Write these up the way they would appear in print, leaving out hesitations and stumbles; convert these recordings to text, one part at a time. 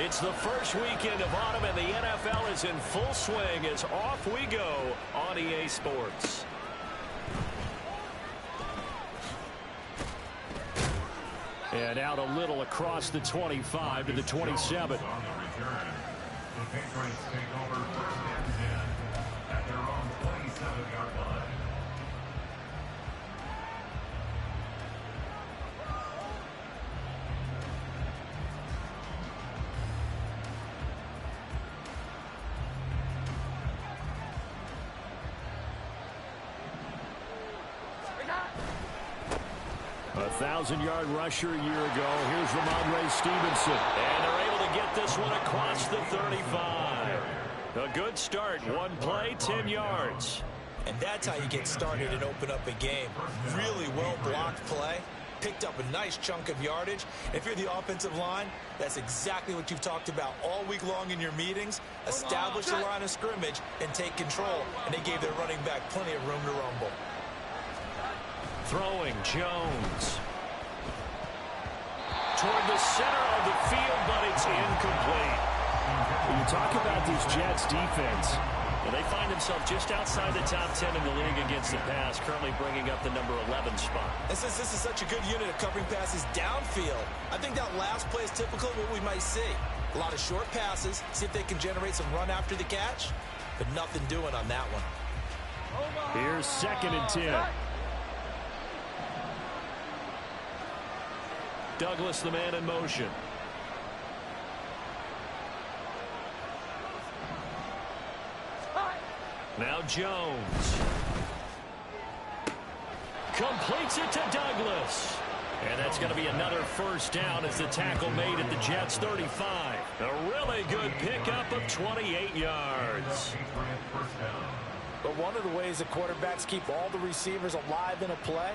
It's the first weekend of autumn, and the NFL is in full swing as off we go on EA Sports. And out a little across the 25 to the 27. The Patriots take over first and 10 at their own 27-yard line. A 1,000-yard rusher a year ago. Here's Ramondre Stevenson. And they're able to get this one across the 35. A good start. One play, 10 yards. And that's how you get started and open up a game. Really well-blocked play. Picked up a nice chunk of yardage. If you're the offensive line, that's exactly what you've talked about all week long in your meetings. Establish the line of scrimmage and take control. And they gave their running back plenty of room to rumble. Throwing Jones. Toward the center of the field, but it's incomplete. When you talk about this Jets defense, well, they find themselves just outside the top 10 in the league against the pass, currently bringing up the number 11 spot. And since this is such a good unit of covering passes downfield, I think that last play is typical of what we might see. A lot of short passes, see if they can generate some run after the catch, but nothing doing on that one. Here's 2nd and 10. Douglas, the man in motion. Now Jones. Completes it to Douglas. And that's going to be another first down as the tackle made at the Jets' 35. A really good pickup of 28 yards. But one of the ways the quarterbacks keep all the receivers alive in a play,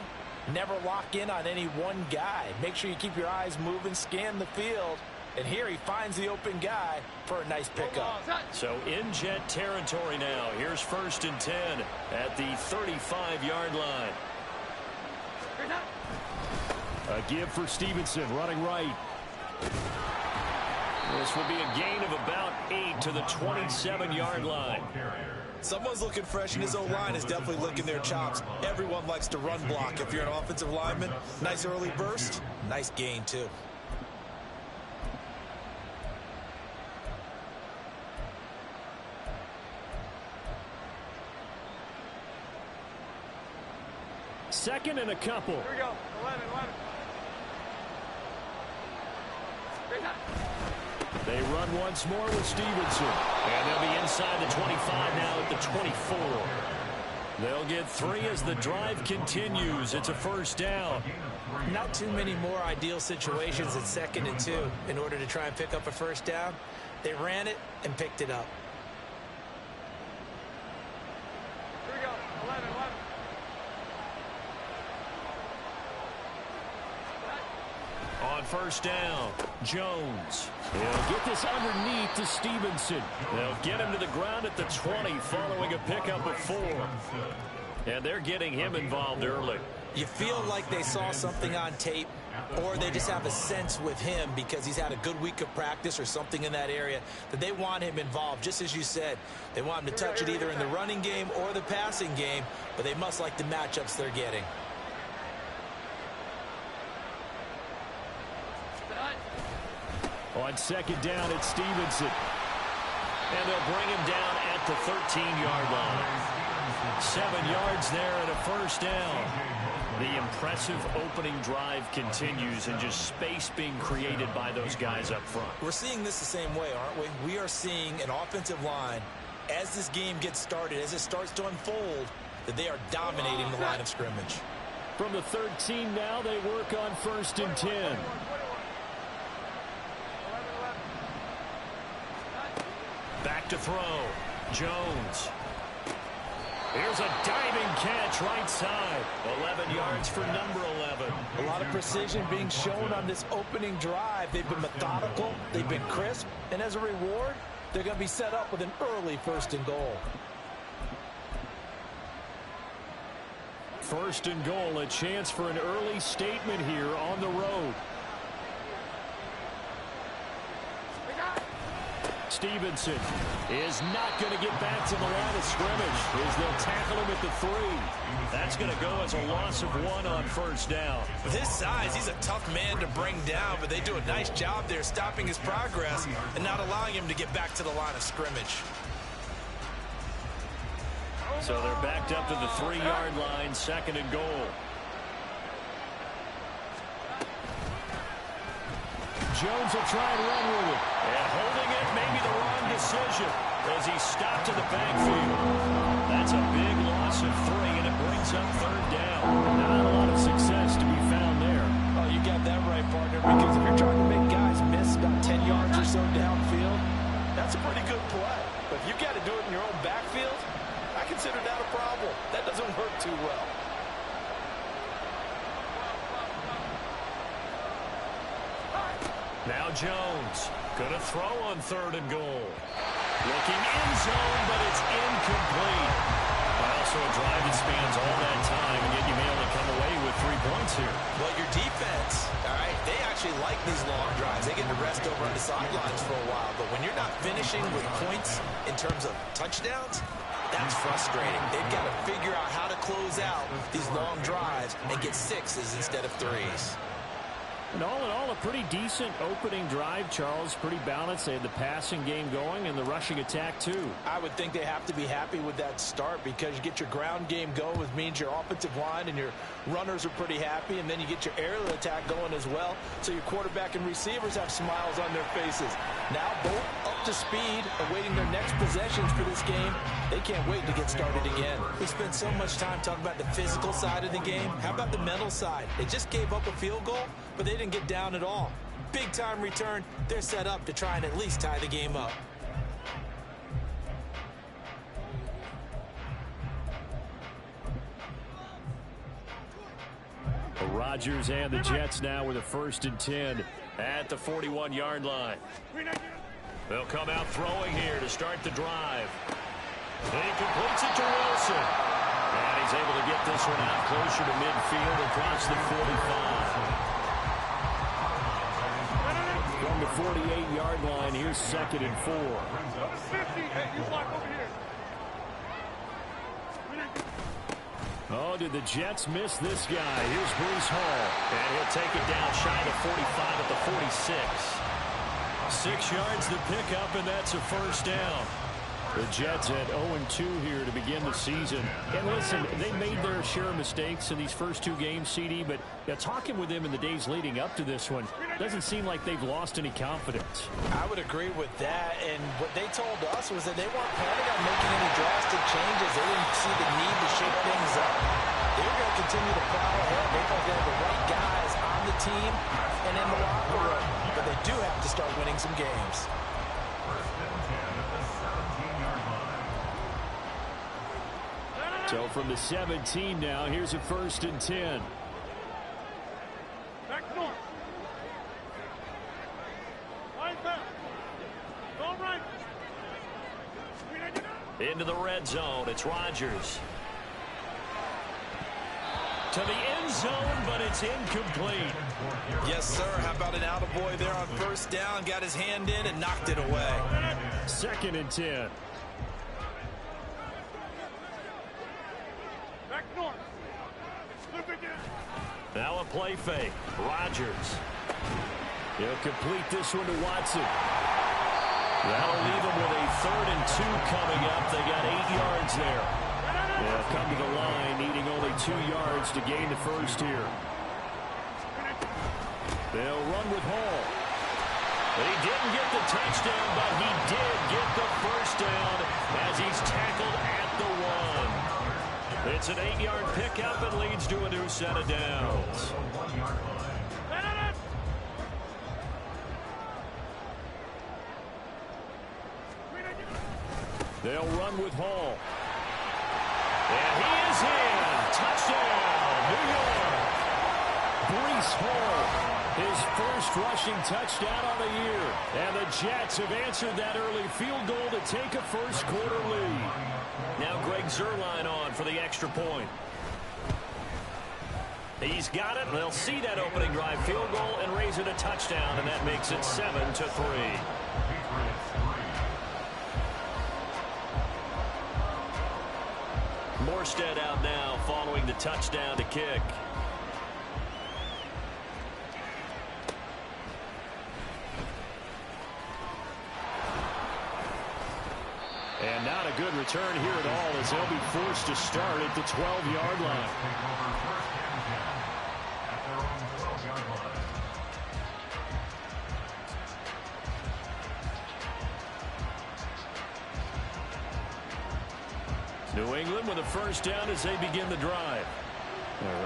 never lock in on any one guy. Make sure you keep your eyes moving, scan the field. And here he finds the open guy for a nice pickup. So in Jet territory now. Here's 1st and 10 at the 35-yard line. A give for Stevenson, running right. This will be a gain of about 8 to the 27-yard line. Someone's looking fresh, and his O-line is definitely licking their chops. Everyone likes to run block. If you're an offensive lineman, nice early burst, nice gain, too. Second and a couple. Here we go. 11. They run once more with Stevenson. And they'll be inside the 25 now at the 24. They'll get 3 as the drive continues. It's a first down. Not too many more ideal situations at 2nd and 2 in order to try and pick up a first down. They ran it and picked it up. Here we go. 11. On first down, Jones. They'll get this underneath to Stevenson. They'll get him to the ground at the 20 following a pickup of 4. And they're getting him involved early. You feel like they saw something on tape, or they just have a sense with him because he's had a good week of practice or something in that area that they want him involved. Just as you said, they want him to touch it either in the running game or the passing game, but they must like the matchups they're getting. On 2nd down, it's Stevenson. And they'll bring him down at the 13-yard line. 7 yards there and a first down. The impressive opening drive continues and just space being created by those guys up front. We're seeing this the same way, aren't we? We are seeing an offensive line, as this game gets started, as it starts to unfold, that they are dominating the line of scrimmage. From the 13 now, they work on 1st and 10. Back to throw. Jones. Here's a diving catch right side. 11 yards for number 11. A lot of precision being shown on this opening drive. They've been methodical. They've been crisp. And as a reward, they're going to be set up with an early 1st and goal. 1st and goal, a chance for an early statement here on the road. Stevenson is not going to get back to the line of scrimmage as they'll tackle him at the 3. That's going to go as a loss of 1 on first down. With his size, he's a tough man to bring down, but they do a nice job there stopping his progress and not allowing him to get back to the line of scrimmage. So they're backed up to the 3-yard line, 2nd and goal. Jones will try and run with it. And holding it may be the wrong decision as he stopped in the backfield. That's a big loss of 3, and it brings up 3rd down. Not a lot of success to be found there. Oh, you got that right, partner, because if you're trying to make guys miss about 10 yards or so downfield, that's a pretty good play. But if you got to do it in your own backfield, I consider that a problem. That doesn't work too well. Now Jones going to throw on 3rd and goal. Looking end zone, but it's incomplete. Well, so a drive that spans all that time, and yet you may only come away with 3 points here. Well, your defense, all right, they actually like these long drives. They get to rest over on the sidelines for a while. But when you're not finishing with points in terms of touchdowns, that's frustrating. They've got to figure out how to close out these long drives and get 6s instead of 3s. And all in all, a pretty decent opening drive, Charles. Pretty balanced. They had the passing game going and the rushing attack, too. I would think they have to be happy with that start because you get your ground game going, which means your offensive line and your runners are pretty happy, and then you get your aerial attack going as well, so your quarterback and receivers have smiles on their faces. Now both up to speed, awaiting their next possessions for this game. They can't wait to get started again. We spent so much time talking about the physical side of the game. How about the mental side? They just gave up a field goal, but they didn't get down at all. Big time return. They're set up to try and at least tie the game up. The Rodgers and the Jets now with a 1st and 10 at the 41-yard line. They'll come out throwing here to start the drive. He completes it to Wilson. And he's able to get this one out closer to midfield across the 45. From the 48-yard line, here's 2nd and 4. Oh, did the Jets miss this guy? Here's Breece Hall. And he'll take it down shy of 45 at the 46. 6 yards to pick up, and that's a 1st down. The Jets at 0-2 here to begin the season. And listen, they made their share of mistakes in these first 2 games, CD, but talking with them in the days leading up to this one, doesn't seem like they've lost any confidence. I would agree with that, and what they told us was that they weren't planning on making any drastic changes. They didn't see the need to shake things up. They were going to continue to plow ahead. They thought they had the right guys on the team and in the locker room, but they do have to start winning some games. So from the 17 now, here's a 1st and 10. Back north. Line back. Go right. Into the red zone. It's Rodgers. To the end zone, but it's incomplete. Yes, sir. How about an attaboy there on 1st down? Got his hand in and knocked it away. 2nd and 10. Now a play fake. Rodgers. He'll complete this one to Watson. That'll leave him with a 3rd and 2 coming up. They got 8 yards there. They'll come to the line, needing only 2 yards to gain the 1st here. They'll run with Hall. He didn't get the touchdown, but he did get the 1st down as he's tackled at the 1. It's an 8-yard pickup and leads to a new set of downs. They'll run with Hall. And he is in. Touchdown, New York. Breece Hall, his 1st rushing touchdown on the year. And the Jets have answered that early field goal to take a 1st quarter lead. Now Greg Zuerlein on for the extra point. He's got it. They'll see that opening drive field goal and raise it a touchdown, and that makes it 7-3. Morstead out now following the touchdown to kick. And not a good return here at all as they'll be forced to start at the 12-yard line. New England with a first down as they begin the drive.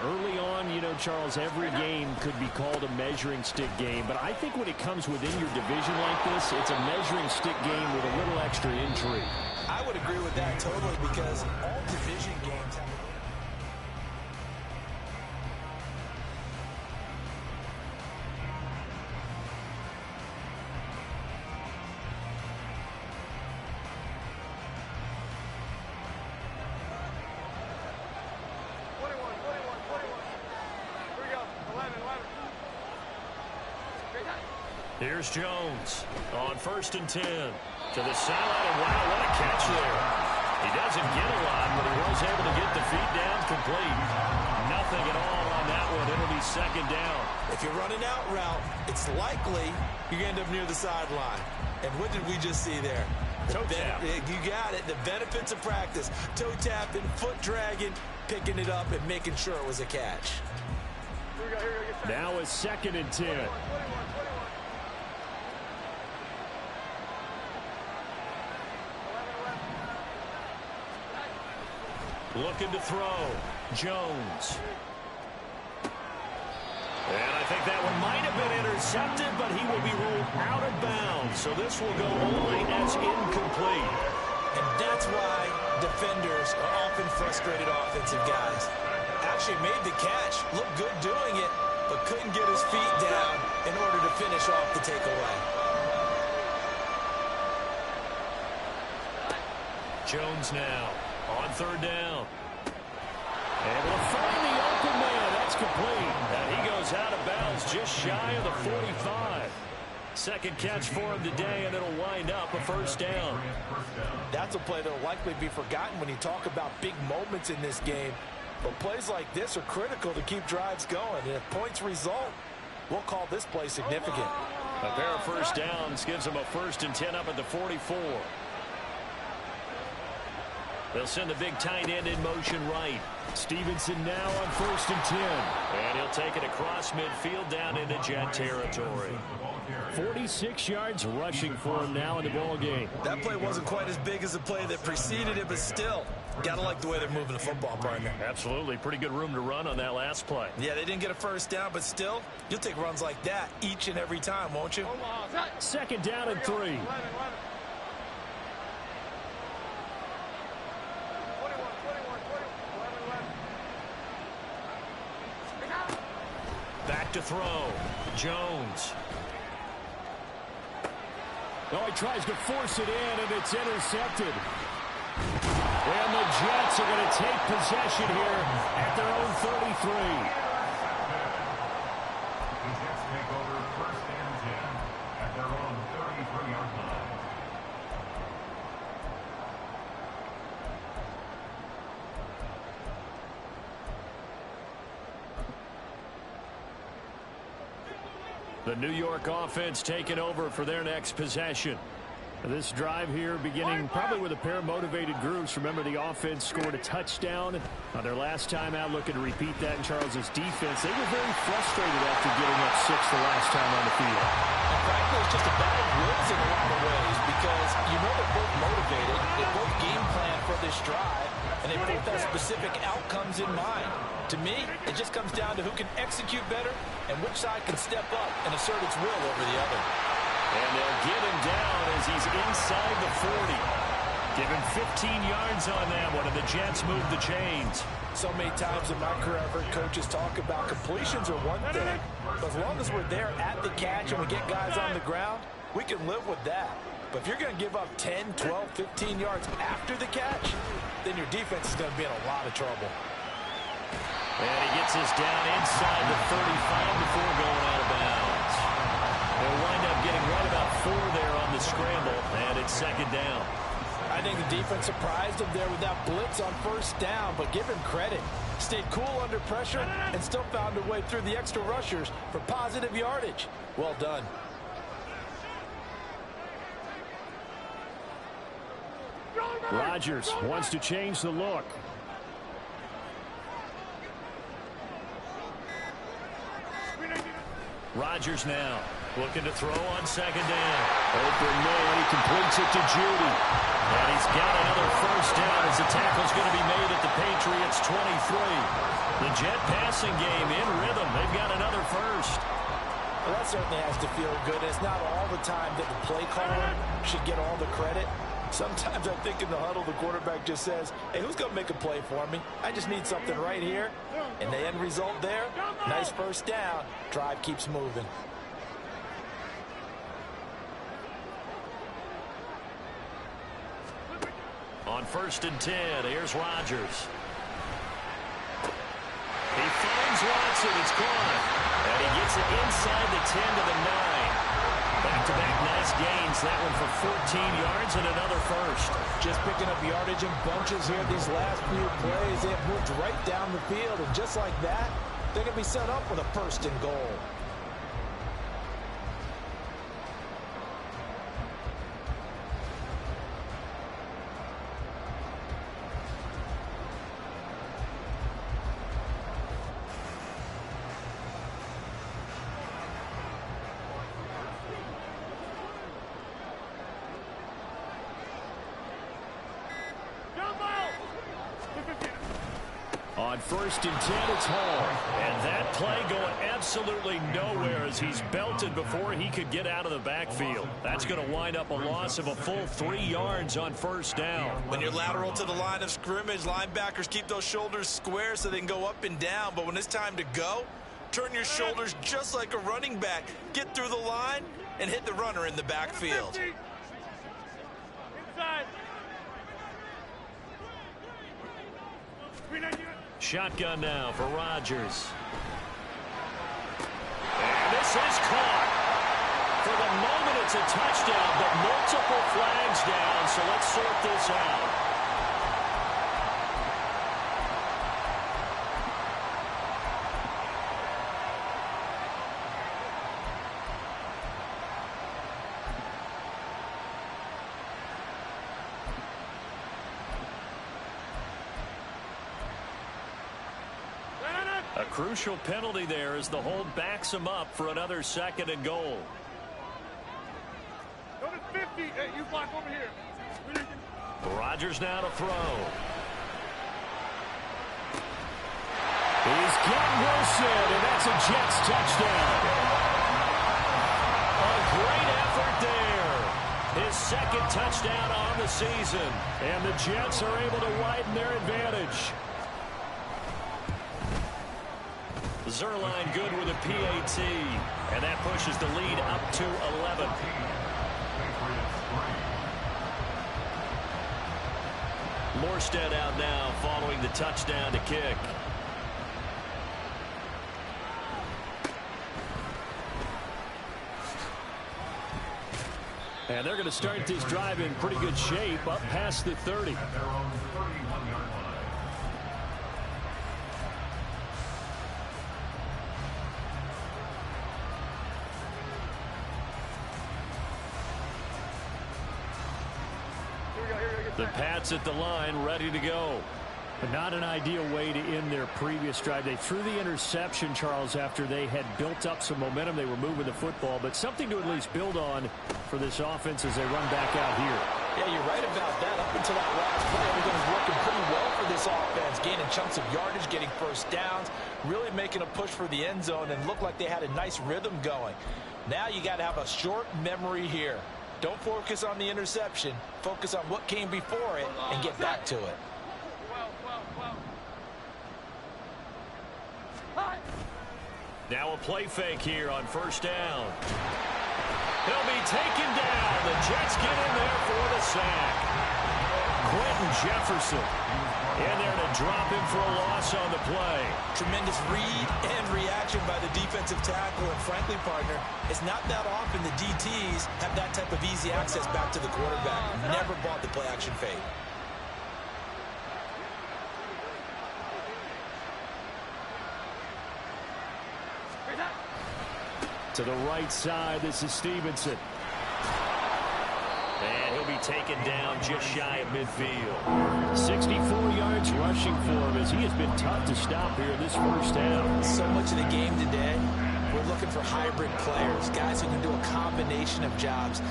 Early on, you know, Charles, every game could be called a measuring stick game. But I think when it comes within your division like this, it's a measuring stick game with a little extra intrigue. I would agree with that totally because all division games have... Here's Jones on 1st and 10 to the sideline, and wow, what a catch there. He doesn't get a lot, but he was able to get the feet down complete. Nothing at all on that one. It'll be 2nd down. If you're running out route, it's likely you end up near the sideline. And what did we just see there? Toe tap. You got it. The benefits of practice. Toe tapping, foot dragging, picking it up, and making sure it was a catch. Now it's 2nd and 10. Looking to throw. Jones. And I think that one might have been intercepted, but he will be ruled out of bounds. So this will go only as incomplete. And that's why defenders are often frustrated offensive guys. Actually made the catch, looked good doing it, but couldn't get his feet down in order to finish off the takeaway. Jones now on 3rd down. Able to find the open man. That's complete. And he goes out of bounds just shy of the 45. Second catch for him today, and it'll wind up a 1st down. That's a play that will likely be forgotten when you talk about big moments in this game. But plays like this are critical to keep drives going. And if points result, we'll call this play significant. A pair of 1st downs gives them a 1st and 10 up at the 44. They'll send the big tight end in motion right. Stevenson now on 1st and 10. And he'll take it across midfield down into Jet territory. 46 yards rushing for him now in the ball game. That play wasn't quite as big as the play that preceded it, but still, gotta like the way they're moving the football, partner. Absolutely. Pretty good room to run on that last play. Yeah, they didn't get a 1st down, but still, you'll take runs like that each and every time, won't you? 2nd down and 3. Back to throw. Jones. Oh, he tries to force it in, and it's intercepted. And the Jets are going to take possession here at their own 33. The Jets take over 1st and 10 at their own 33-yard line. The New York offense taking over for their next possession. This drive here beginning probably with a pair of motivated groups. Remember, the offense scored a touchdown on their last time out, looking to repeat that in Charles's defense. They were very frustrated after getting up 6 the last time on the field. And frankly, it's just a battle of wills in a lot of ways because you know they're both motivated. They both game plan for this drive, and they both have specific outcomes in mind. To me, it just comes down to who can execute better and which side can step up and assert its will over the other. And they'll get him down as he's inside the 40. Given 15 yards on that one, and the Jets move the chains. So many times in my career, I've heard coaches talk about completions are one thing, but as long as we're there at the catch and we get guys on the ground, we can live with that. But if you're going to give up 10, 12, 15 yards after the catch, then your defense is going to be in a lot of trouble. And he gets this down inside the 35 before going out of bounds. They'll wind up getting right about 4 there on the scramble, and it's 2nd down. I think the defense surprised him there with that blitz on first down, but give him credit. Stayed cool under pressure and still found a way through the extra rushers for positive yardage. Well done. Rodgers wants to change the look. Rodgers now looking to throw on second down. Open man, he completes it to Judy. And he's got another first down as the tackle's going to be made at the Patriots 23. The Jet passing game in rhythm. They've got another first. Well, that certainly has to feel good. It's not all the time that the play caller should get all the credit. Sometimes I think in the huddle, the quarterback just says, hey, who's going to make a play for me? I just need something right here. And the end result there, nice first down. Drive keeps moving. On 1st and 10, here's Rodgers. He finds Watson. It's gone. And he gets it inside the 10 to the 9. Back-to-back nice gains. That one for 14 yards and another first. Just picking up yardage in bunches here these last few plays. They have moved right down the field. And just like that, they're going to be set up with a 1st and goal. On 1st and 10, it's Hall. And that play going absolutely nowhere as he's belted before he could get out of the backfield. That's going to wind up a loss of a full 3 yards on first down. When you're lateral to the line of scrimmage, linebackers keep those shoulders square so they can go up and down. But when it's time to go, turn your shoulders just like a running back. Get through the line and hit the runner in the backfield. Inside. Shotgun now for Rodgers. And this is caught. For the moment, it's a touchdown, but multiple flags down, so let's sort this out. A crucial penalty there as the hold backs him up for another 2nd and goal. Go to 50. Hey, you block over here. Rodgers now to throw. He's got Wilson, and that's a Jets touchdown. A great effort there. His 2nd touchdown on the season. And the Jets are able to widen their advantage. Zerline good with a PAT, and that pushes the lead up to 11. Morstead out now following the touchdown to kick. And they're going to start this drive in pretty good shape up past the 30. The Pats at the line, ready to go. But not an ideal way to end their previous drive. They threw the interception, Charles, after they had built up some momentum. They were moving the football, but something to at least build on for this offense as they run back out here. Yeah, you're right about that. Up until that last play, everything was working pretty well for this offense. Gaining chunks of yardage, getting first downs, really making a push for the end zone, and looked like they had a nice rhythm going. Now you got to have a short memory here. Don't focus on the interception. Focus on what came before it and get back to it. Now a play fake here on first down. He'll be taken down. The Jets get in there for the sack. Quentin Jefferson. In there to drop him for a loss on the play. Tremendous read and reaction by the defensive tackle. And frankly, partner, it's not that often the DTs have that type of easy access back to the quarterback. Never bought the play action fade. To the right side, this is Stevenson. And he'll be taken down just shy of midfield. 64 yards rushing for him as he has been tough to stop here in this first half. So much of the game today, we're looking for hybrid players, guys who can do a combination of jobs.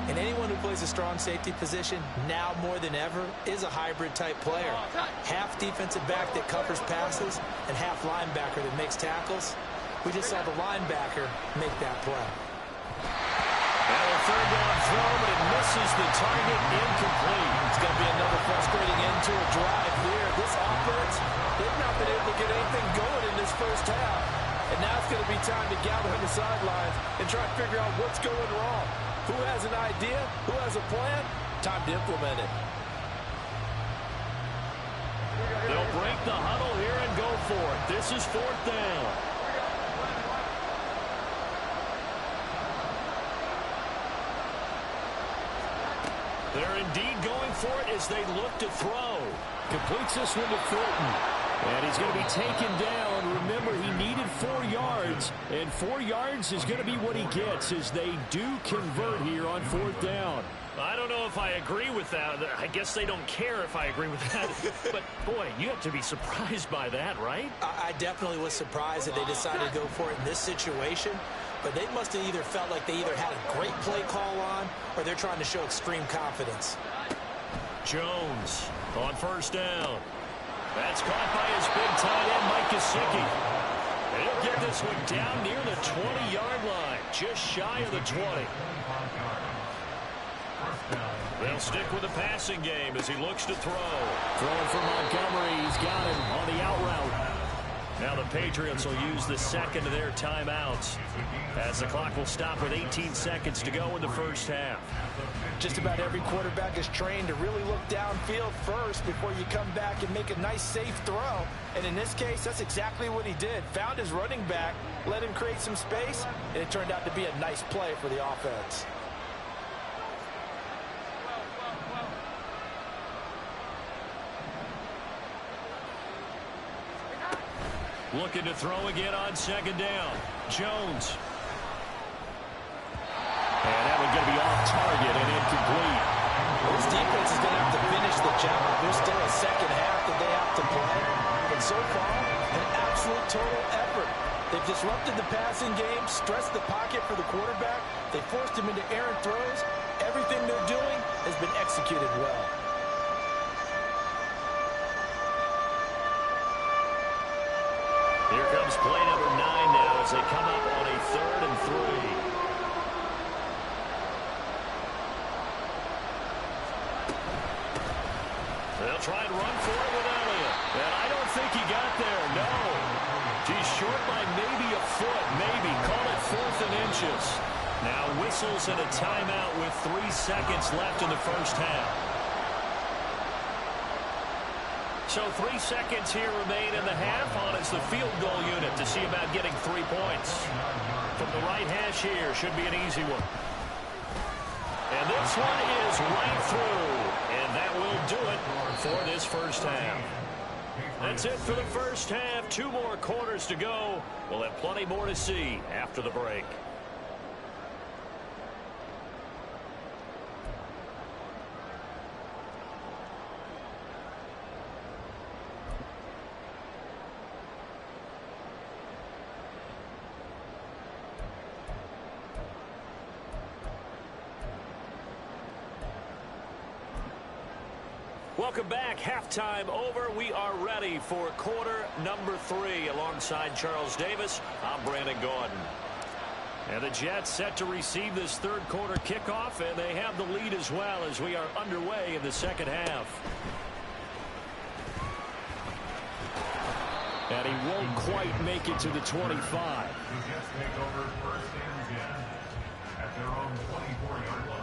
And anyone who plays a strong safety position, now more than ever, is a hybrid type player. Half defensive back that covers passes and half linebacker that makes tackles. We just saw the linebacker make that play. And a third down throw, but it misses the target, incomplete. It's going to be another frustrating end to a drive here. This offense, they've not been able to get anything going in this first half. And now it's going to be time to gather on the sidelines and try to figure out what's going wrong. Who has an idea? Who has a plan? Time to implement it. They'll break the huddle here and go for it. This is fourth down. They're indeed going for it as they look to throw. Completes this one to Fulton. And he's going to be taken down. Remember, he needed 4 yards, and 4 yards is going to be what he gets as they do convert here on fourth down. I don't know if I agree with that. I guess they don't care if I agree with that. But, boy, you have to be surprised by that, right? I definitely was surprised that they decided to go for it in this situation. But they must have either felt like they either had a great play call on or they're trying to show extreme confidence. Jones on first down. That's caught by his big tight end, Mike Gesicki. He'll get this one down near the 20-yard line, just shy of the 20. They'll stick with the passing game as he looks to throw. Throwing for Montgomery. He's got him on the out route. Now the Patriots will use the second of their timeouts as the clock will stop with 18 seconds to go in the first half. Just about every quarterback is trained to really look downfield first before you come back and make a nice, safe throw. And in this case, that's exactly what he did. Found his running back, let him create some space, and it turned out to be a nice play for the offense. Looking to throw again on second down. Jones. And that one's going to be off target and incomplete. This defense is going to have to finish the job. There's still a second half that they have to play. But so far, an absolute total effort. They've disrupted the passing game, stressed the pocket for the quarterback. They forced him into errant throws. Everything they're doing has been executed well. Here comes play number 9 now as they come up on a 3rd and 3. They'll try and run for it with Elliott. And I don't think he got there, no. He's short by maybe a foot, maybe. Call it 4th and inches. Now whistles and a timeout with 3 seconds left in the first half. So 3 seconds here remain in the half on as the field goal unit to see about getting 3 points. From the right hash here, should be an easy one. And this one is right through. And that will do it for this first half. That's it for the first half. 2 more quarters to go. We'll have plenty more to see after the break. Welcome back. Halftime over. We are ready for quarter number 3. Alongside Charles Davis, I'm Brandon Gordon. And the Jets set to receive this third quarter kickoff, and they have the lead as well as we are underway in the second half. And he won't quite make it to the 25. The Jets take over first and 10 at their own 24-yard line.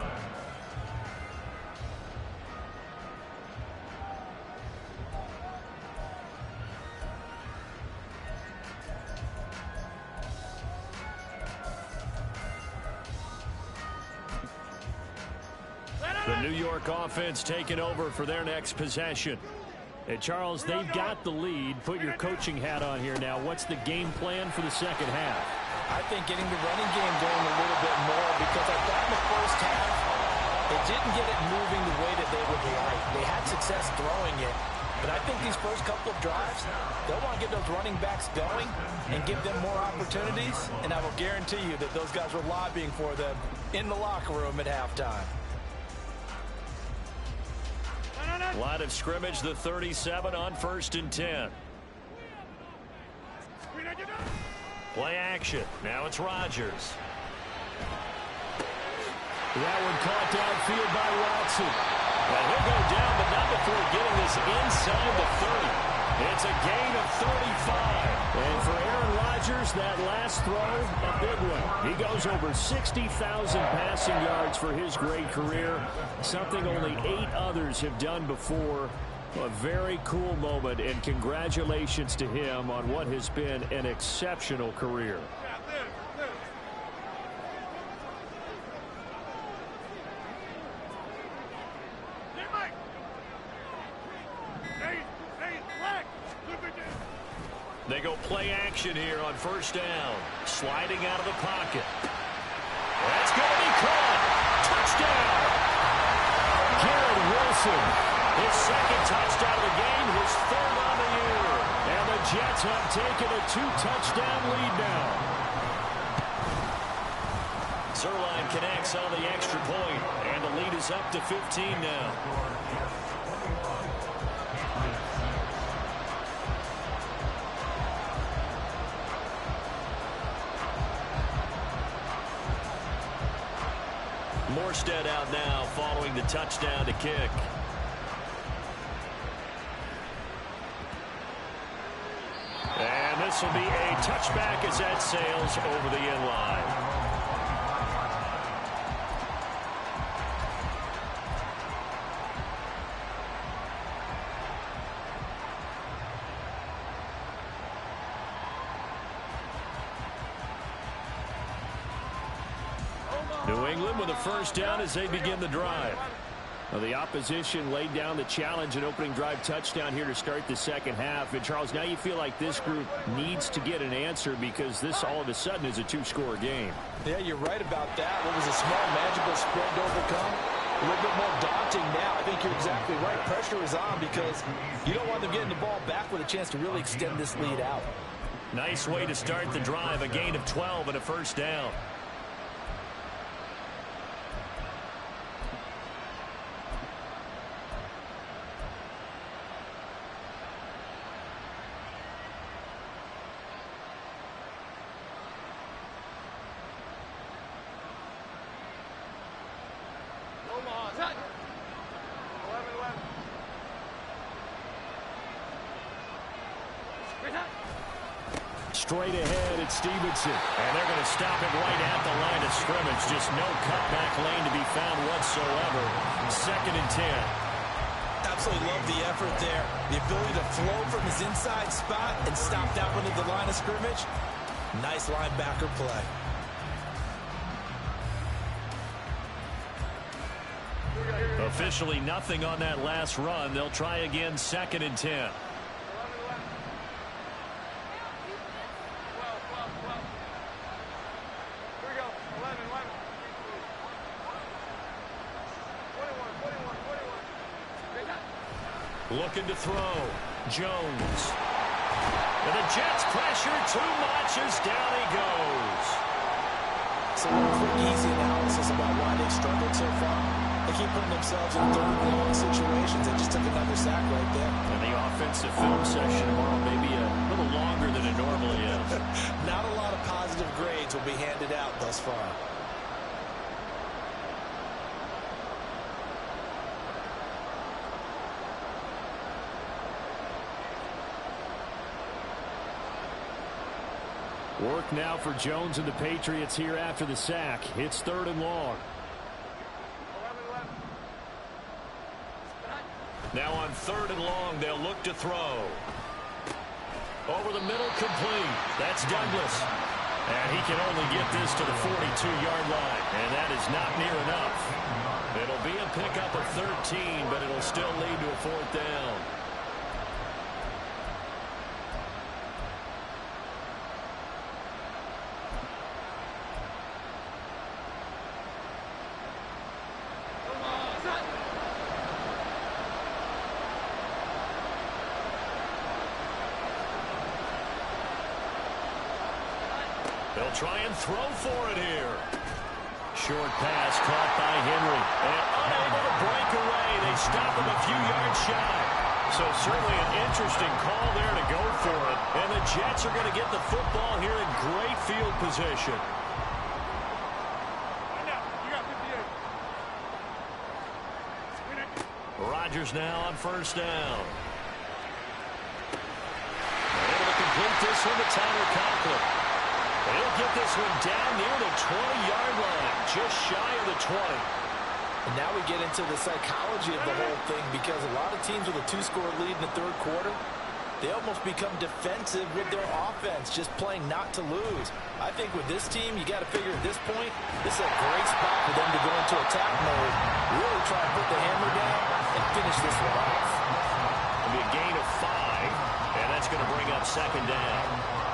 New York offense taking over for their next possession. And Charles, they've got the lead. Put your coaching hat on here now. What's the game plan for the second half? I think getting the running game going a little bit more, because I thought in the first half they didn't get it moving the way that they would like. They had success throwing it, but I think these first couple of drives, they'll want to get those running backs going and give them more opportunities, and I will guarantee you that those guys were lobbying for them in the locker room at halftime. Line of scrimmage, the 37 on 1st and 10. Play action. Now it's Rodgers. That one caught downfield by Watson. Well, he'll go down, but not before getting this inside the 30. It's a gain of 35. And for Aaron Rodgers, that last throw, a big one. He goes over 60,000 passing yards for his great career, something only 8 others have done before. A very cool moment, and congratulations to him on what has been an exceptional career. They go play action here on 1st down. Sliding out of the pocket. That's going to be caught. Touchdown. Garrett Wilson. His second touchdown of the game. His 3rd on the year. And the Jets have taken a 2-touchdown lead now. Zerline connects on the extra point. And the lead is up to 15 now. Morstead out now following the touchdown to kick. And this will be a touchback as that sails over the end line. New England with a 1st down as they begin the drive. Well, the opposition laid down the challenge and opening drive touchdown here to start the second half. And, Charles, now you feel like this group needs to get an answer because this all of a sudden is a 2-score game. Yeah, you're right about that. What was a small magical spread to overcome? A little bit more daunting now. I think you're exactly right. Pressure is on because you don't want them getting the ball back with a chance to really extend this lead out. Nice way to start the drive. A gain of 12 and a 1st down. Straight ahead, it's Stevenson. And they're going to stop it right at the line of scrimmage. Just no cutback lane to be found whatsoever. 2nd and 10. Absolutely love the effort there. The ability to flow from his inside spot and stop that one at the line of scrimmage. Nice linebacker play. Officially nothing on that last run. They'll try again 2nd and 10. Looking to throw. Jones. And the Jets pressure too much as down he goes. So a quick, easy analysis about why they've struggled so far. They keep putting themselves in 3rd and long situations. They just took another sack right there. And the offensive film session tomorrow may be a little longer than it normally is. Not a lot of positive grades will be handed out thus far. Work now for Jones and the Patriots here after the sack. It's 3rd and long. Now on 3rd and long, they'll look to throw. Over the middle, complete. That's Douglas. And he can only get this to the 42-yard line, and that is not near enough. It'll be a pickup of 13, but it'll still lead to a fourth down. They'll try and throw for it here. Short pass caught by Henry. And unable to break away. They stop him a few yards shy. So certainly an interesting call there to go for it. And the Jets are going to get the football here in great field position. Rodgers now on first down. Able to complete this one to Tyler Conklin. He'll get this one down near the 20-yard line, just shy of the 20. And now we get into the psychology of the whole thing, because a lot of teams with a two-score lead in the third quarter, they almost become defensive with their offense, just playing not to lose. I think with this team, you got to figure at this point, this is a great spot for them to go into attack mode, really try and put the hammer down and finish this one off. It'll be a gain of 5, and that's going to bring up second down.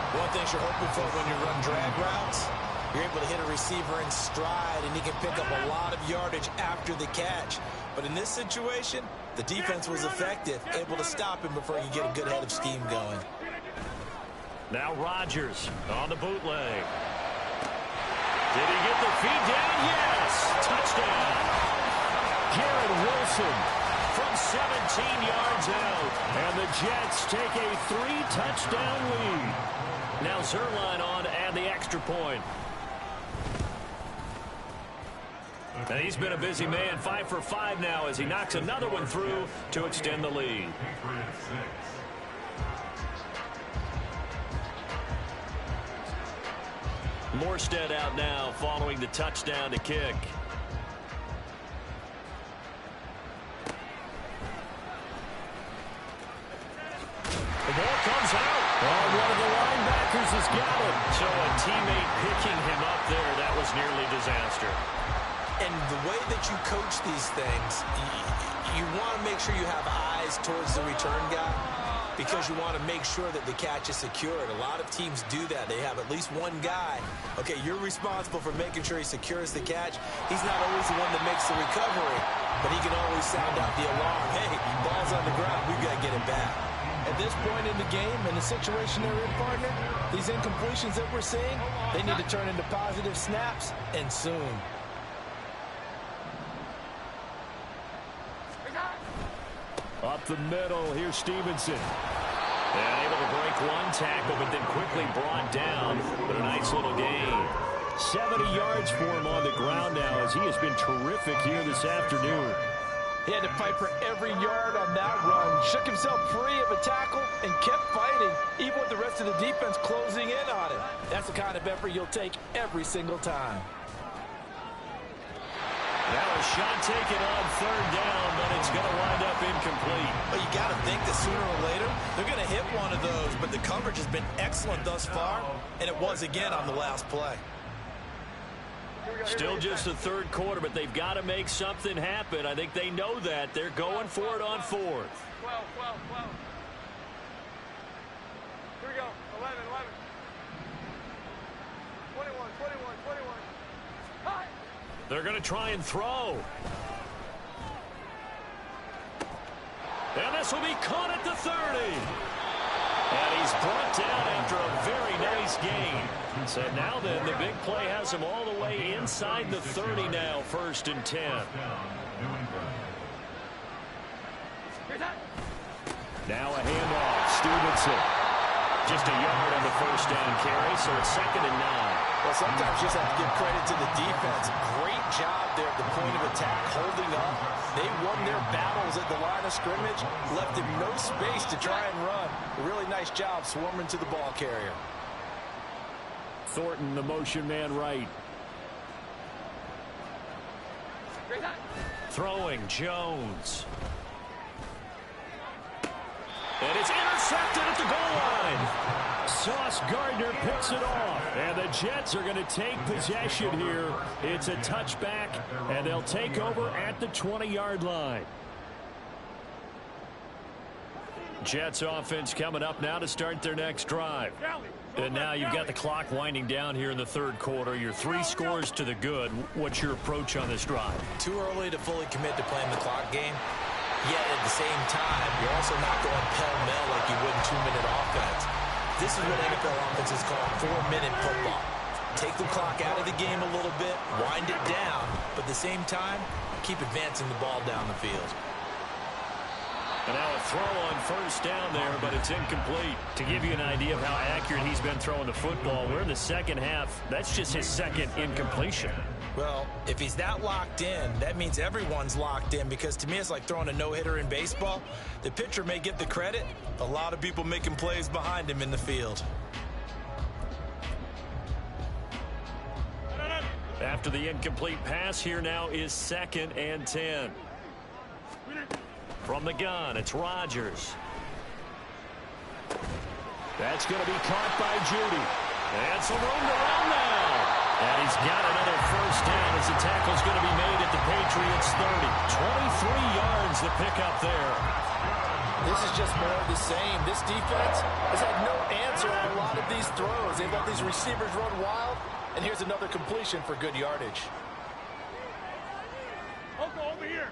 One thing you're hoping for when you run drag routes, you're able to hit a receiver in stride, and he can pick up a lot of yardage after the catch. But in this situation, the defense was effective, able to stop him before he could get a good head of steam going. Now Rodgers on the bootleg. Did he get the feed down? Yes! Touchdown! Garrett Wilson from 17 yards out. And the Jets take a 3-touchdown lead. Now Zerline on to add the extra point. And he's been a busy man, 5 for 5 now as he knocks another one through to extend the lead. Morstead out now following the touchdown to kick. The ball comes out. Oh, one of the linebackers has got it. So a teammate picking him up there, that was nearly disaster. And the way that you coach these things, you want to make sure you have eyes towards the return guy, because you want to make sure that the catch is secured. A lot of teams do that. They have at least one guy. Okay, you're responsible for making sure he secures the catch. He's not always the one that makes the recovery, but he can always sound out the alarm. Hey, ball's on the ground. We've got to get it back. At this point in the game, in the situation they're in, partner, these incompletions that we're seeing, they need to turn into positive snaps, and soon. Up the middle, here's Stevenson. And able to break one tackle, but then quickly brought down. But a nice little gain. 70 yards for him on the ground now, as he has been terrific here this afternoon. He had to fight for every yard on that run. Shook himself free of a tackle and kept fighting, even with the rest of the defense closing in on him. That's the kind of effort you'll take every single time. Now a shot taken on third down, but it's going to wind up incomplete. But you got to think that sooner or later, they're going to hit one of those. But the coverage has been excellent thus far, and it was again on the last play. Still just the third quarter, but they've got to make something happen. I think they know that. They're going for it on fourth. 12. Here we go. 11. 21. Hi. They're going to try and throw. And this will be caught at the 30. And he's brought down after a very nice gain. So now then, the big play has him all the way inside the 30 now, 1st and 10. Now a handoff, Stevenson. Just a yard on the first down carry, so it's 2nd and 9. Well, sometimes you just have to give credit to the defense. Great job there at the point of attack, holding up. They won their battles at the line of scrimmage, left him no space to try and run. A really nice job swarming to the ball carrier. Thornton, the motion man right. Throwing, Jones. And it's intercepted at the goal line. Sauce Gardner picks it off. And the Jets are going to take possession here. It's a touchback, and they'll take over at the 20-yard line. Jets offense coming up now to start their next drive. And now you've got the clock winding down here in the third quarter. You're 3 scores to the good. What's your approach on this drive? Too early to fully commit to playing the clock game. Yet at the same time, you're also not going pell-mell like you would in 2-minute offense. This is what NFL offenses call 4-minute football. Take the clock out of the game a little bit, wind it down, but at the same time, keep advancing the ball down the field. And now a throw on first down there, but it's incomplete. To give you an idea of how accurate he's been throwing the football, we're in the second half. That's just his second incompletion. Well, if he's that locked in, that means everyone's locked in, because to me it's like throwing a no-hitter in baseball. The pitcher may get the credit, a lot of people making plays behind him in the field. After the incomplete pass, here now is 2nd and 10. From the gun, it's Rodgers. That's going to be caught by Judy. And some room to run now. And he's got another first down as the tackle's going to be made at the Patriots 30. 23 yards the pickup there. This is just more of the same. This defense has had no answer on a lot of these throws. They've let these receivers run wild, and here's another completion for good yardage. Uncle, over here.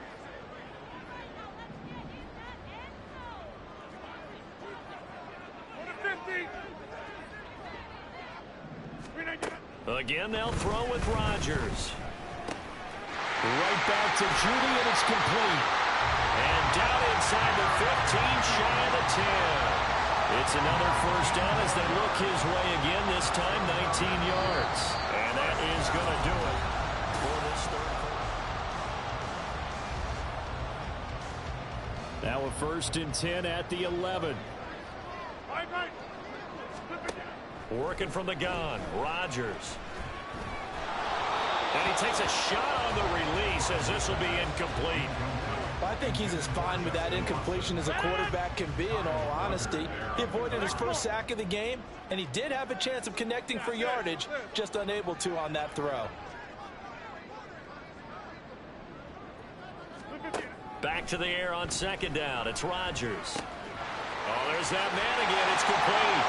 Again, they'll throw with Rodgers. Right back to Judy, and it's complete. And down inside the 15, shy of the 10. It's another first down as they look his way again, this time 19 yards. And that is going to do it for this third quarter. Now a 1st and 10 at the 11. Working from the gun, Rodgers. And he takes a shot on the release as this will be incomplete. I think he's as fine with that incompletion as a quarterback can be, in all honesty. He avoided his first sack of the game, and he did have a chance of connecting for yardage, just unable to on that throw. Back to the air on 2nd down. It's Rodgers. Oh, there's that man again. It's complete.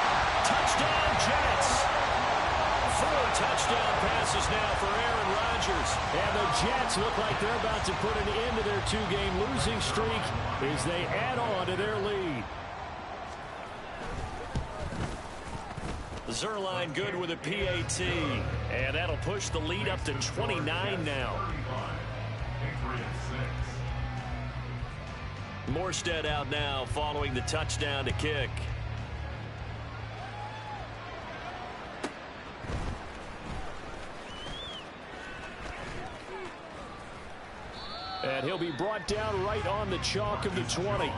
Touchdown, Jets. 4 touchdown passes now for Aaron Rodgers. And the Jets look like they're about to put an end to their 2-game losing streak as they add on to their lead. Zerline good with a PAT. And that'll push the lead up to 29 now. Morstead out now following the touchdown to kick. And he'll be brought down right on the chalk of the 20. The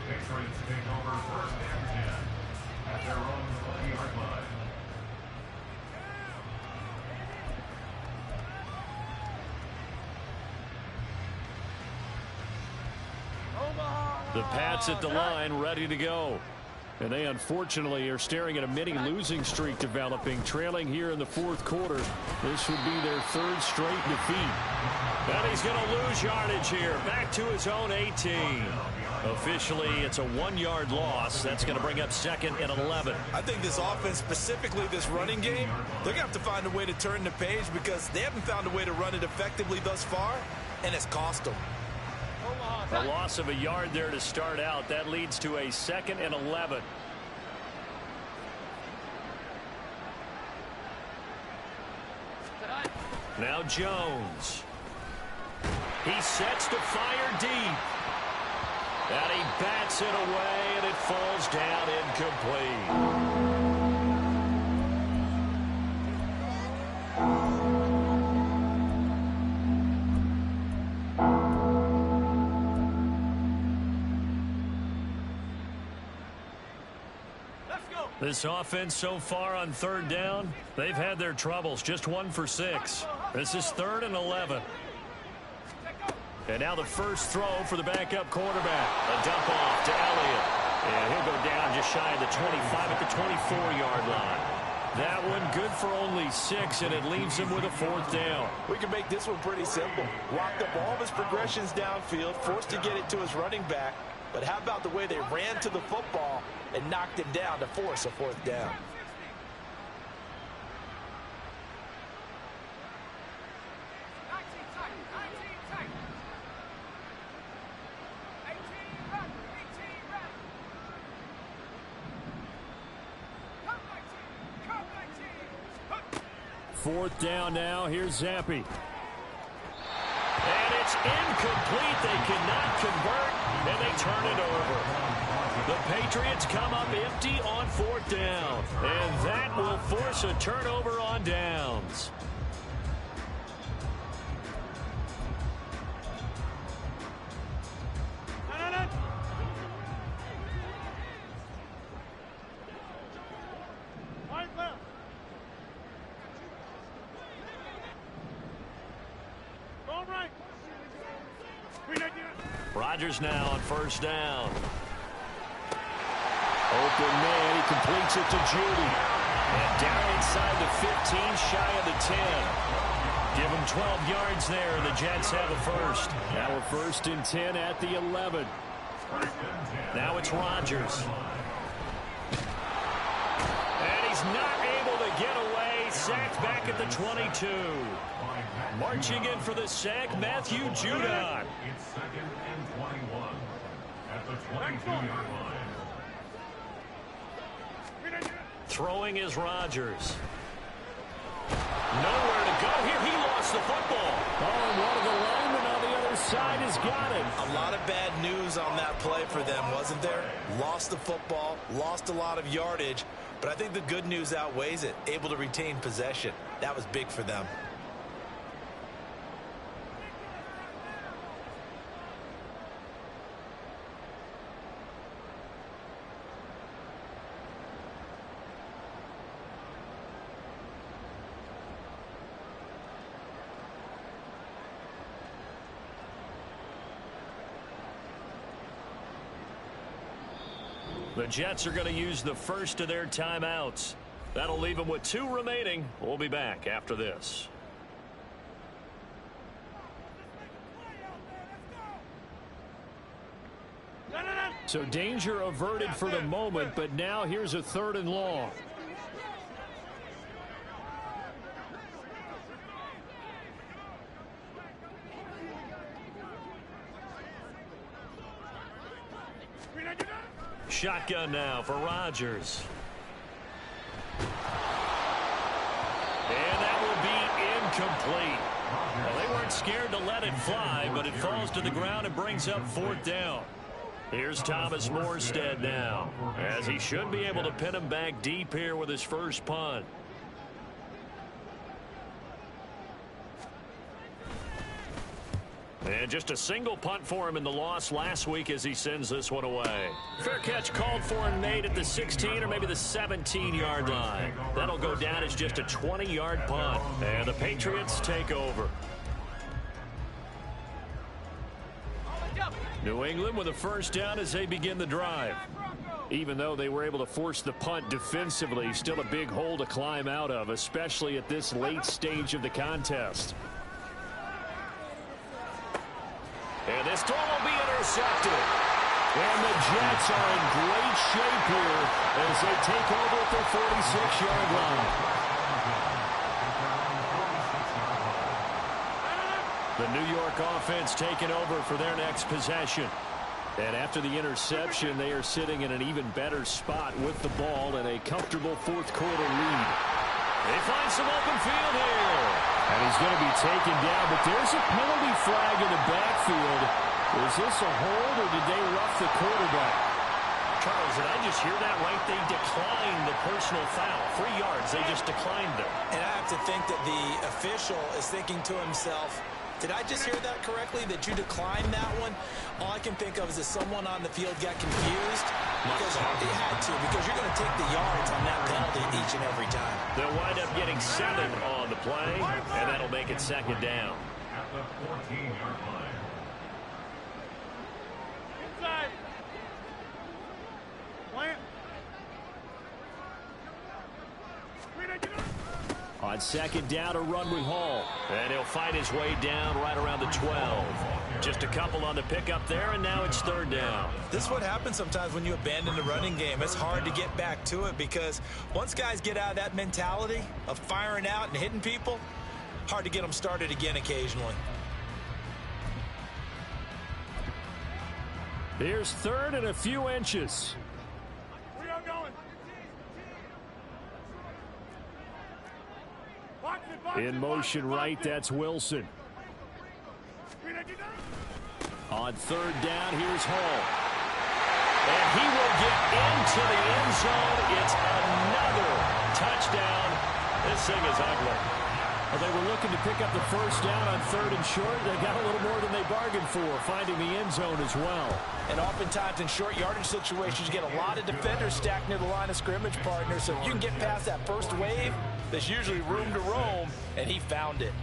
Patriots take over 1st and 10 at their own 20-yard line. The Pats at the line, ready to go. And they unfortunately are staring at a mini losing streak developing, trailing here in the 4th quarter. This would be their 3rd straight defeat. And he's going to lose yardage here, back to his own 18. Officially, it's a 1-yard loss. That's going to bring up 2nd and 11. I think this offense, specifically this running game, they're going to have to find a way to turn the page, because they haven't found a way to run it effectively thus far, and it's cost them. A loss of a yard there to start out. That leads to a 2nd and 11. Now Jones. He sets to fire deep. And he bats it away, and it falls down incomplete. This offense so far on 3rd down, they've had their troubles. Just 1 for 6. This is 3rd and 11. And now the first throw for the backup quarterback. A dump off to Elliott. And he'll go down just shy of the 25 at the 24-yard line. That one good for only 6, and it leaves him with a 4th down. We can make this one pretty simple. Locked up all of his progressions downfield, forced to get it to his running back. But how about the way they ran to the football and knocked him down to force a 4th down? Fourth down now. Here's Zappi. And it's incomplete. They cannot convert, and they turn it over. The Patriots come up empty on 4th down, and that will force a turnover on downs. Rodgers now on 1st down. Open man, he completes it to Judy. And down inside the 15, shy of the 10. Give him 12 yards there, and the Jets have a first. Now a 1st and 10 at the 11. Now it's Rodgers. And he's not able to get away. Sacked back at the 22. Marching in for the sack, Matthew Judon. It's 2nd and 21 at the 22-yard line. Throwing is Rodgers. Nowhere to go here. He lost the football. Oh, and one of the linemen on the other side has got it. A lot of bad news on that play for them, wasn't there? Lost the football, lost a lot of yardage, but I think the good news outweighs it. Able to retain possession. That was big for them. The Jets are going to use the first of their timeouts. That'll leave them with 2 remaining. We'll be back after this. So danger averted for the moment, but now here's a 3rd and long. Shotgun now for Rodgers. And that will be incomplete. Well, they weren't scared to let it fly, but it falls to the ground and brings up 4th down. Here's Thomas Morstead now, as he should be able to pin him back deep here with his first punt. And just a single punt for him in the loss last week as he sends this one away. Fair catch called for and made at the 16 or maybe the 17-yard line. That'll go down as just a 20-yard punt. And the Patriots take over. New England with a 1st down as they begin the drive. Even though they were able to force the punt defensively, still a big hole to climb out of, especially at this late stage of the contest. And this throw will be intercepted. And the Jets are in great shape here as they take over at their 46-yard line. The New York offense taking over for their next possession. And after the interception, they are sitting in an even better spot with the ball and a comfortable 4th quarter lead. They find some open field here. And he's going to be taken down, but there's a penalty flag in the backfield. Was this a hold, or did they rough the quarterback? Charles, did I just hear that right? They declined the personal foul. 3 yards, they just declined it. And I have to think that the official is thinking to himself, did I just hear that correctly, that you declined that one? All I can think of is that someone on the field got confused because they had to, because you're going to take the yards on that penalty each and every time. They'll wind up getting 7 on the play, and that'll make it 2nd down. At the 14-yard line. Inside. On second down, a run with Hall. And he'll fight his way down right around the 12. Just a couple on the pickup there, and now it's third down. This is what happens sometimes when you abandon the running game. It's hard to get back to it because once guys get out of that mentality of firing out and hitting people, hard to get them started again occasionally. Here's third and a few inches. Where y'all going? Box it, box In it, motion box it, right, box it. that's Wilson. Get down. On third down, here's Hall. And he will get into the end zone. It's another touchdown. This thing is ugly. Well, they were looking to pick up the first down on third and short. They got a little more than they bargained for, finding the end zone as well. And oftentimes in short yardage situations, you get a lot of defenders stacked near the line of scrimmage, partner. So if you can get past that first wave, there's usually room to roam, and he found it.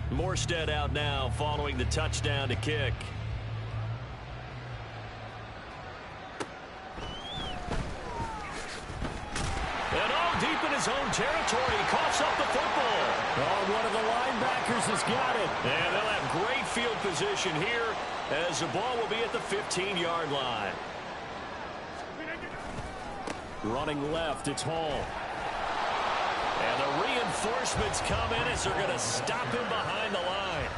Morstead out now following the touchdown to kick. And all deep in his own territory, he coughs up the football. Oh, one of the linebackers has got it. And they'll have great field position here as the ball will be at the 15-yard line. Running left, it's Hall. And the reinforcements come in as they're going to stop him behind the line.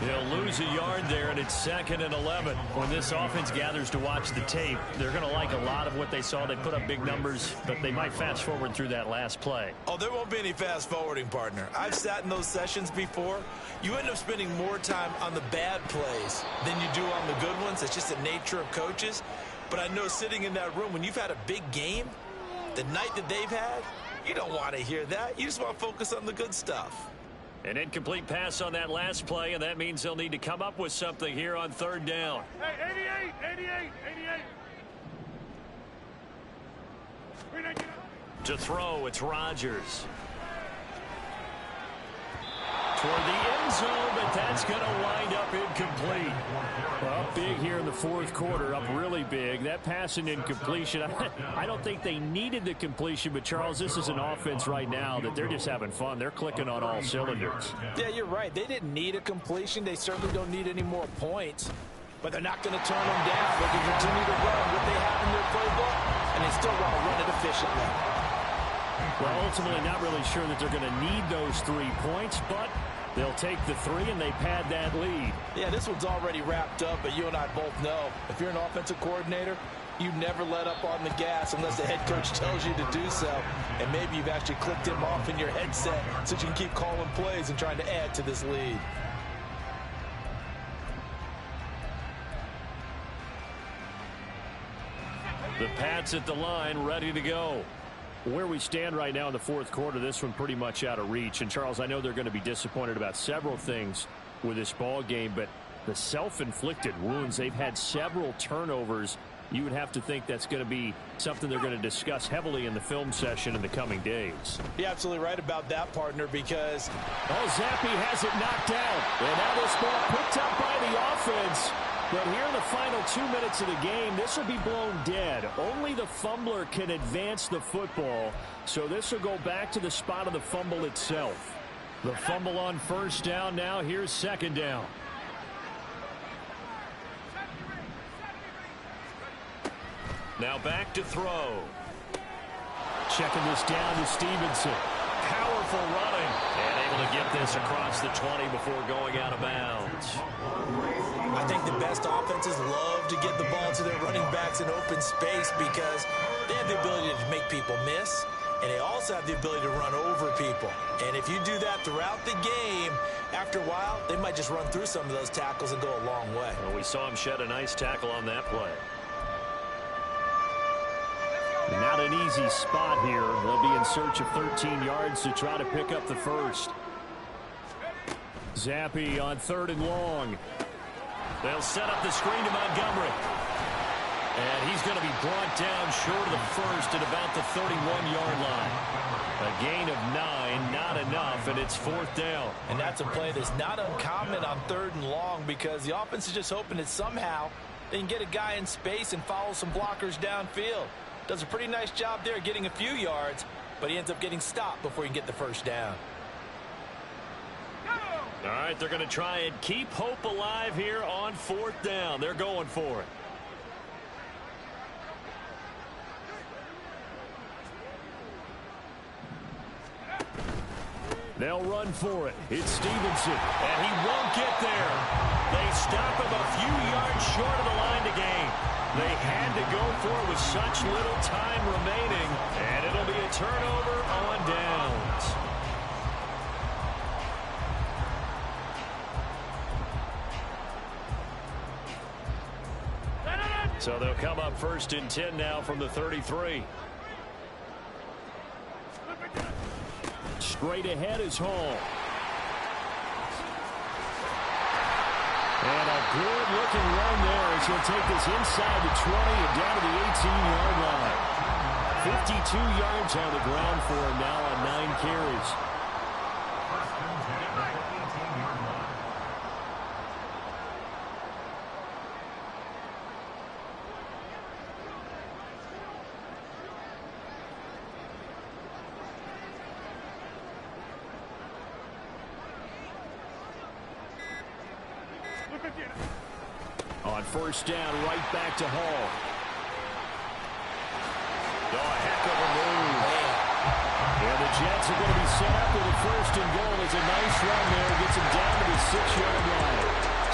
He'll lose a yard there, and it's 2nd and 11. When this offense gathers to watch the tape, they're going to like a lot of what they saw. They put up big numbers, but they might fast forward through that last play. Oh, there won't be any fast forwarding, partner. I've sat in those sessions before. You end up spending more time on the bad plays than you do on the good ones. It's just the nature of coaches. But I know sitting in that room, when you've had a big game, the night that they've had, you don't want to hear that. You just want to focus on the good stuff. An incomplete pass on that last play, and that means they'll need to come up with something here on third down. Hey, 88. To throw, it's Rodgers. Toward the end zone, but that's going to wind up incomplete. Well, up big here in the fourth quarter, up really big. That pass and incompletion, I don't think they needed the completion, but Charles, this is an offense right now that they're just having fun. They're clicking on all cylinders. Yeah, you're right. They didn't need a completion. They certainly don't need any more points. But they're not going to turn them down. They can continue to run what they have in their playbook, and they still want to run it efficiently. Well, ultimately not really sure that they're going to need those 3 points, but they'll take the 3 and they pad that lead. Yeah, this one's already wrapped up, but you and I both know if you're an offensive coordinator, you never let up on the gas unless the head coach tells you to do so. And maybe you've actually clicked him off in your headset so you can keep calling plays and trying to add to this lead. The Pats at the line, ready to go. Where we stand right now in the fourth quarter, this one pretty much out of reach. And, Charles, I know they're going to be disappointed about several things with this ball game, but the self-inflicted wounds, they've had several turnovers. You would have to think that's going to be something they're going to discuss heavily in the film session in the coming days. You're absolutely right about that, partner, because Zappi has it knocked out. And now this ball picked up by the offense. But here in the final 2 minutes of the game, this will be blown dead. Only the fumbler can advance the football. So this will go back to the spot of the fumble itself. The fumble on first down now. Here's second down. Now back to throw. Checking this down to Stevenson. Powerful running. And able to get this across the 20 before going out of bounds. I think the best offenses love to get the ball to their running backs in open space because they have the ability to make people miss, and they also have the ability to run over people. And if you do that throughout the game, after a while, they might just run through some of those tackles and go a long way. Well, we saw him shed a nice tackle on that play. Not an easy spot here. They'll be in search of 13 yards to try to pick up the first. Zappi on third and long. They'll set up the screen to Montgomery. And he's going to be brought down short of the first at about the 31-yard line. A gain of 9, not enough, and it's fourth down. And that's a play that's not uncommon on third and long because the offense is just hoping that somehow they can get a guy in space and follow some blockers downfield. Does a pretty nice job there getting a few yards, but he ends up getting stopped before he can get the first down. All right, they're going to try and keep hope alive here on 4th down. They're going for it. They'll run for it. It's Stevenson, and he won't get there. They stop him a few yards short of the line to gain. They had to go for it with such little time remaining, and it'll be a turnover on downs. So they'll come up 1st and 10 now from the 33. Straight ahead is Hall. And a good-looking run there as he'll take this inside the 20 and down to the 18-yard line. 52 yards on the ground for him now on 9 carries. On 1st down, right back to Hall. Oh, a heck of a move. And the Jets are going to be set up with a 1st and goal. It's a nice run there. Gets him down to the 6-yard line.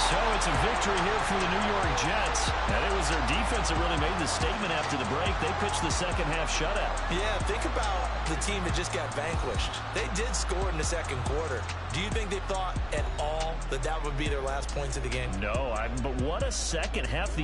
So it's a victory here for the New York Jets. And it was their defense that really made the statement after the break. They pitched the second-half shutout. Yeah, think about the team that just got vanquished. They did score in the 2nd quarter. Do you think they thought at all that that would be their last points of the game? No, but what a second half. The